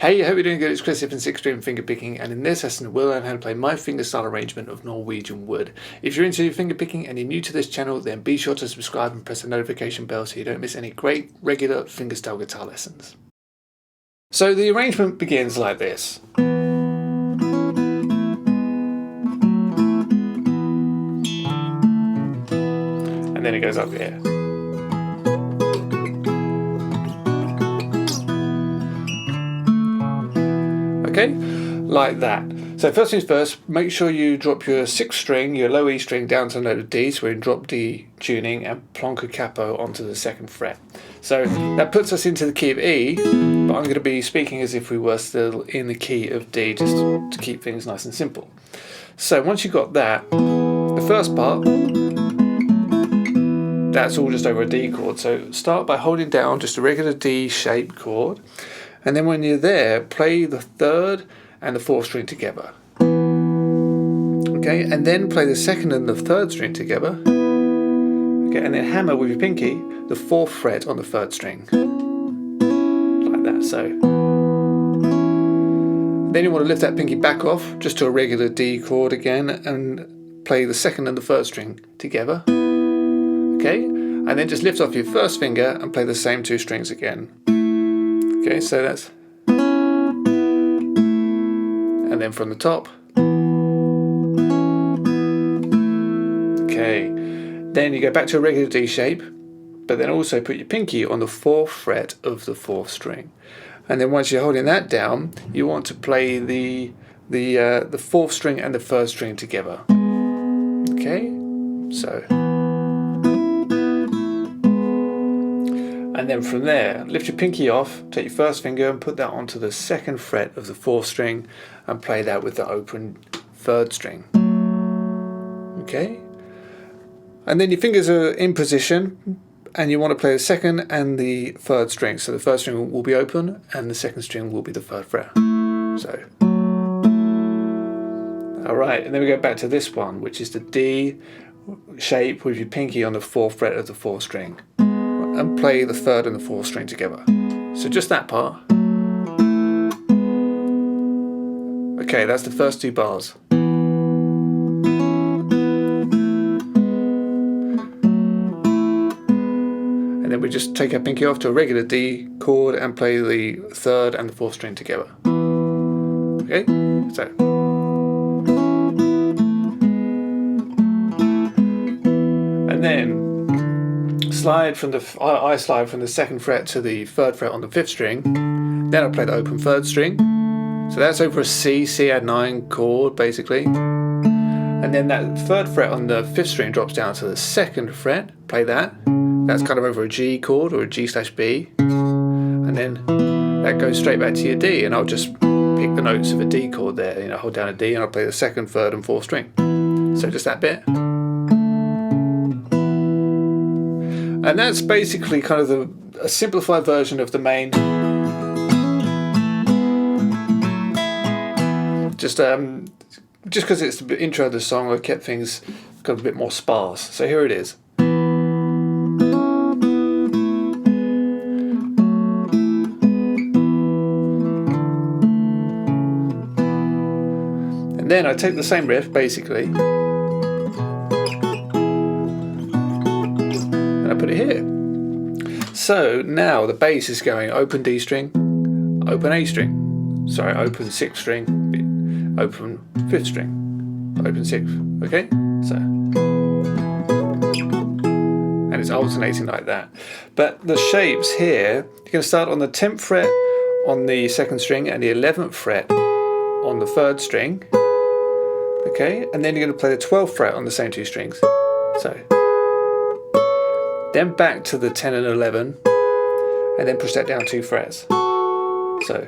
Hey, I hope you're doing good. It's Chris here from Fingerstyle Fingerpicking, and in this lesson we'll learn how to play my fingerstyle arrangement of Norwegian Wood. If you're into fingerpicking and you're new to this channel, then be sure to subscribe and press the notification bell so you don't miss any great regular fingerstyle guitar lessons. So the arrangement begins like this. And then it goes up here. Okay, like that. So first things first, make sure you drop your 6th string, your low E string, down to the note of D, so we're in drop D tuning, and plonk a capo onto the 2nd fret. So that puts us into the key of E, but I'm going to be speaking as if we were still in the key of D, just to keep things nice and simple. So once you've got that, the first part, that's all just over a D chord. So start by holding down just a regular D shaped chord, and then when you're there, play the 3rd and the 4th string together. Okay, and then play the 2nd and the 3rd string together. Okay, and then hammer with your pinky the 4th fret on the 3rd string. Like that, so. Then you want to lift that pinky back off, just to a regular D chord again, and play the 2nd and the 3rd string together. Okay, and then just lift off your 1st finger and play the same 2 strings again. Okay, so that's, and then from the top. Okay, then you go back to a regular D shape, but then also put your pinky on the 4th fret of the 4th string. And then once you're holding that down, you want to play the 4th string and the 1st string together. Okay, so. And then from there, lift your pinky off, take your 1st finger and put that onto the 2nd fret of the 4th string and play that with the open 3rd string. Okay? And then your fingers are in position and you want to play the 2nd and the 3rd string. So the 1st string will be open and the 2nd string will be the 3rd fret. So. Alright, and then we go back to this one, which is the D shape with your pinky on the 4th fret of the 4th string. And play the 3rd and the 4th string together. So just that part. Okay, that's the first 2 bars. And then we just take our pinky off to a regular D chord and play the 3rd and the 4th string together. Okay, so. And then slide from the I slide from the 2nd fret to the 3rd fret on the 5th string. Then I play the open 3rd string. So that's over a C add 9 chord basically. And then that 3rd fret on the 5th string drops down to the 2nd fret. Play that. That's kind of over a G chord or a G/B. And then that goes straight back to your D, and I'll just pick the notes of a D chord there. You know, hold down a D and I'll play the 2nd, 3rd and 4th string. So just that bit. And that's basically kind of a simplified version of the main. Just because it's the intro of the song, I kept things kind of a bit more sparse. So here it is. And then I take the same riff basically. Put it here. So now the bass is going open D string, open A string, sorry, open 6th string, open 5th string, open 6th, okay? So, and it's alternating like that. But the shapes here, you're going to start on the 10th fret on the 2nd string and the 11th fret on the 3rd string, okay? And then you're going to play the 12th fret on the same 2 strings. So. Then back to the 10 and 11, and then push that down 2 frets. So.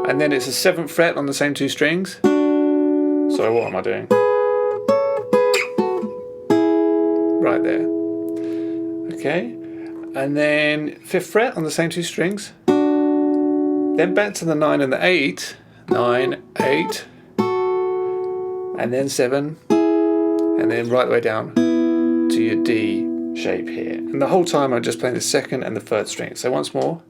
And then it's a 7th fret on the same 2 strings. Sorry, what am I doing? Right there. Okay. And then 5th fret on the same 2 strings. Then back to the 9 and the 8. 9, 8. And then 7. And then right the way down to your D shape here. And the whole time I'm just playing the 2nd and the 3rd string. So once more.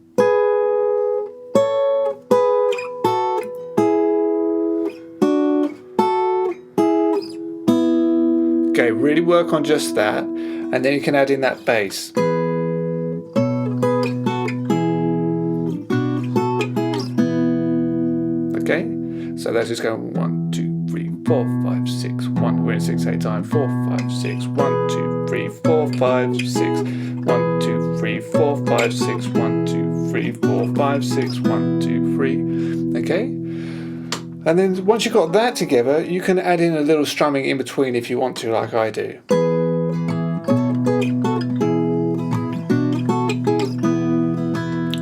Okay, really work on just that, and then you can add in that bass. Okay, so let's just go 1, 2, 3, 4, 5, 6, 1. We're in 6/8 time. 4, 5, 6, 1, 2, 3, 4, 5, 6, 1, 2, 3, 4, 5, 6, 1, 2, 3, 4, 5, 6, 1, 2, 3. Okay, and then once you've got that together, you can add in a little strumming in between if you want to, like I do.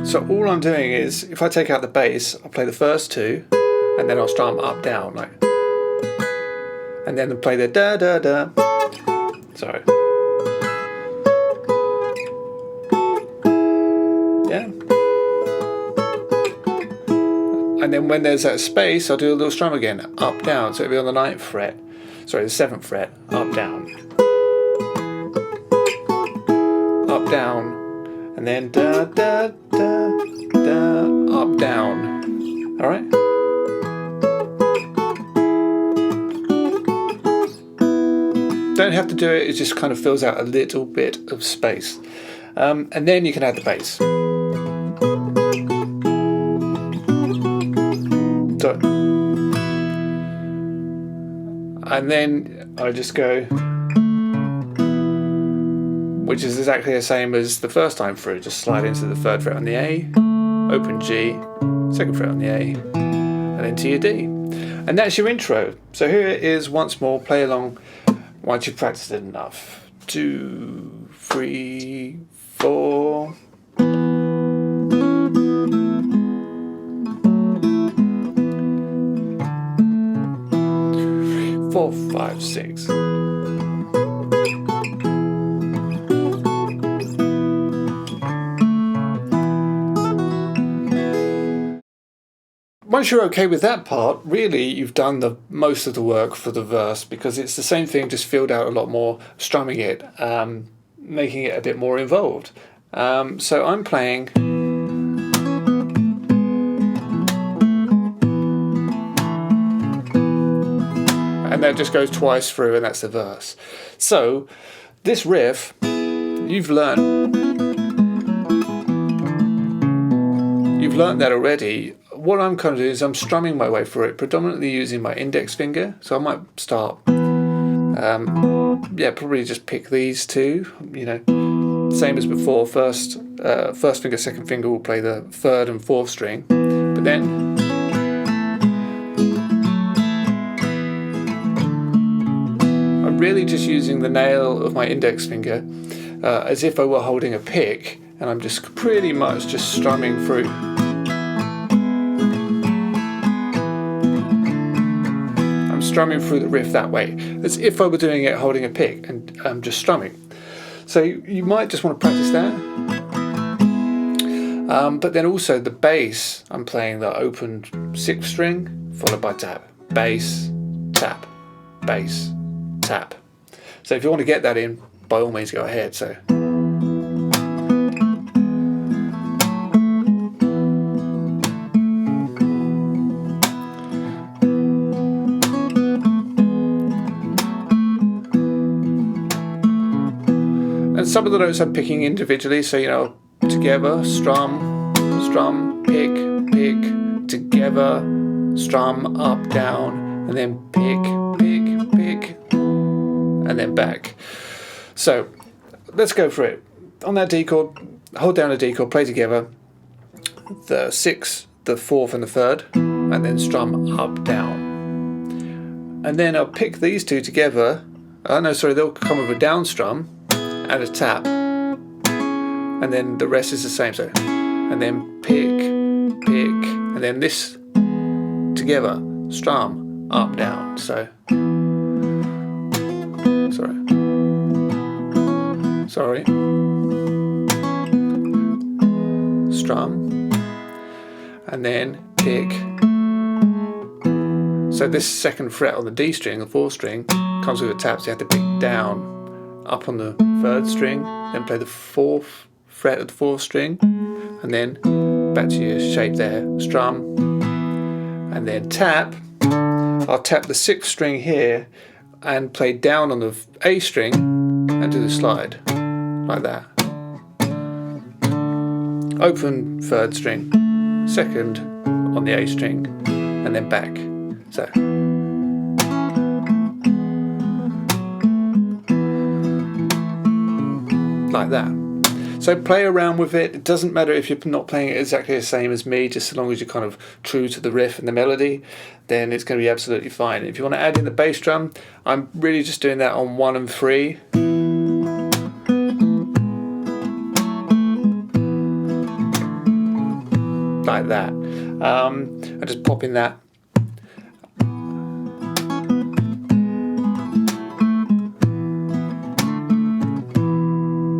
So all I'm doing is, if I take out the bass, I'll play the first two, and then I'll strum up, down, like, and then I'll play the da da da. Sorry. Yeah. And then when there's that space, I'll do a little strum again, up, down. So it'll be on the 9th fret, sorry, the 7th fret, up, down, up, down. And then da da da da, up, down. All right. Don't have to do it. It just kind of fills out a little bit of space, and then you can add the bass. So, and then I just go, which is exactly the same as the first time through. Just slide into the 3rd fret on the A, open G, 2nd fret on the A, and then to your D. And that's your intro. So here it is once more. Play along once you've practiced it enough. 2, 3, 4. 4, 5, 6. Once you're okay with that part, really you've done the most of the work for the verse, because it's the same thing, just filled out a lot more, strumming it, making it a bit more involved. So I'm playing. And that just goes twice through, and that's the verse. So this riff, you've learned that already. What I'm kind of doing is I'm strumming my way through it, predominantly using my index finger. So I might start, probably just pick these two, same as before. First finger, second finger will play the 3rd and 4th string, but then I'm really just using the nail of my index finger as if I were holding a pick, and I'm just pretty much just strumming through. Strumming through the riff that way, as if I were doing it holding a pick, and I'm just strumming. So you might just want to practice that. But then also the bass, I'm playing the open 6th string followed by tap, bass, tap, bass, tap. So if you want to get that in, by all means go ahead. So. And some of the notes I'm picking individually, so together, strum, strum, pick, pick, together, strum, up, down, and then pick, pick, pick, and then back. So let's go for it. On that D chord, hold down a D chord, play together the 6th, the 4th, and the 3rd, and then strum up, down. And then I'll pick these two together. They'll come with a down strum and a tap, and then the rest is the same. So, and then pick, pick, and then this together, strum, up, down. So, sorry, strum, and then pick. So this 2nd fret on the D string, the 4th string, comes with a tap, so you have to pick down, up on the 3rd string, then play the 4th fret of the 4th string, and then back to your shape there, strum, and then tap. I'll tap the 6th string here, and play down on the A string and do the slide like that. Open third string, second on the A string, and then back. So. Like that. So play around with it. It doesn't matter if you're not playing it exactly the same as me, just as long as you're kind of true to the riff and the melody, then it's going to be absolutely fine. If you want to add in the bass drum, I'm really just doing that on 1 and 3. Like that. I'm just popping that.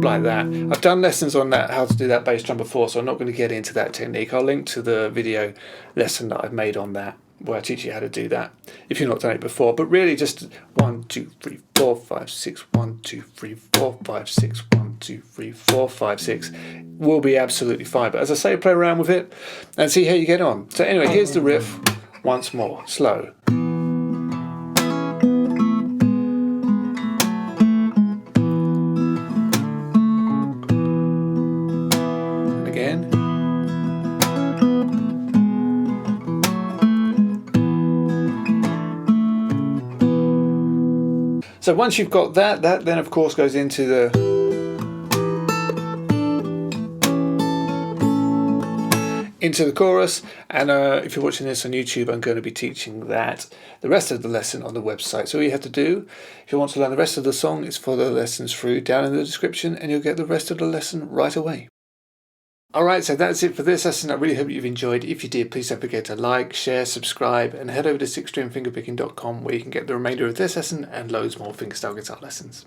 Like that. I've done lessons on that, how to do that bass drum before, so I'm not going to get into that technique. I'll link to the video lesson that I've made on that, where I teach you how to do that if you've not done it before. But really just 1, 2, 3, 4, 5, 6, 1, 2, 3, 4, 5, 6, 1, 2, 3, 4, 5, 6 will be absolutely fine. But as I say, play around with it and see how you get on. So anyway, here's the riff once more, slow. So once you've got that then of course goes into the chorus, and if you're watching this on YouTube, I'm going to be teaching that the rest of the lesson on the website. So all you have to do, if you want to learn the rest of the song, is follow the lessons through down in the description, and you'll get the rest of the lesson right away. Alright, so that's it for this lesson. I really hope you've enjoyed. If you did, please don't forget to like, share, subscribe, and head over to 6stringfingerpicking.com, where you can get the remainder of this lesson and loads more fingerstyle guitar lessons.